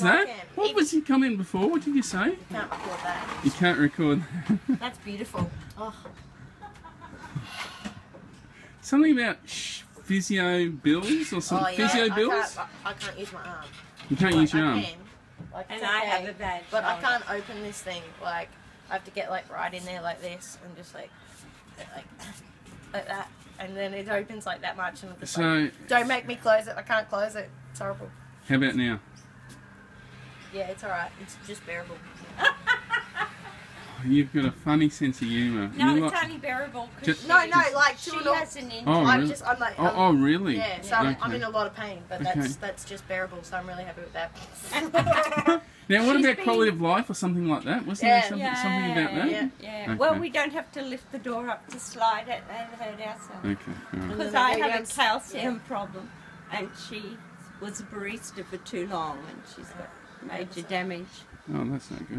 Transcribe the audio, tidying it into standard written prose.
that? What was you coming before? What did you say? You can't record that. You can't record that. That's beautiful. Oh. Something about physio bills or something. Oh, yeah. Physio bills? I can't use my arm. You can't use your arm? I can. Like, And okay, I have a bad but I shoulder. can't open this thing. Like, I have to get like right in there like this and just like that. And then it opens like that much and I'm just like, don't make me close it. I can't close it. It's horrible. How about now? Yeah, it's alright. It's just bearable. You've got a funny sense of humour. No, You're it's like, only bearable Just- because No, like she to an has an injury. Oh, really? I'm like, oh, really? Yeah, so Okay. I'm in a lot of pain, but Okay. that's just bearable. So I'm really happy with that. Now, what She's about been- quality of life or something like that? Wasn't Yeah. there something about that? Yeah. Yeah. Okay. Well, we don't have to lift the door up to slide it and hurt ourselves. Okay, all right. Because And I then have a they calcium problem, and she was a barista for too long, and she's got major damage. Oh, that's not good.